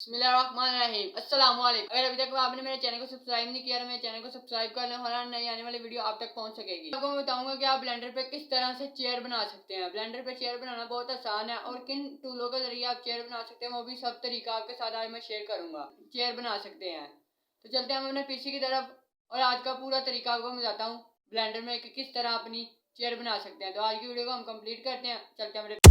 बिस्मिल्लाहिर्रहमानिर्रहीम। अस्सलाम वालेकुम। अगर अभी तक आपने मेरे चैनल को सब्सक्राइब नहीं किया तो मेरे चैनल को सब्सक्राइब कर लें, हर नई आने वाली वीडियो आप तक पहुंच सकेगी। आपको मैं बताऊंगा कि आप ब्लेंडर पे किस तरह से चेयर बना सकते हैं। ब्लेंडर पे चेयर बनाना बहुत आसान है और किन टूलों के जरिए आप चेयर बना सकते हैं वो भी सब तरीका आपके साथ आज मैं शेयर करूंगा। चेयर बना सकते हैं तो चलते हैं हम अपने पीसी की तरफ और आज का पूरा तरीका आपको मैं बताता हूँ ब्लेंडर में कि किस तरह अपनी चेयर बना सकते हैं। तो आज की वीडियो को हम कंप्लीट करते हैं। चलते हैं मेरे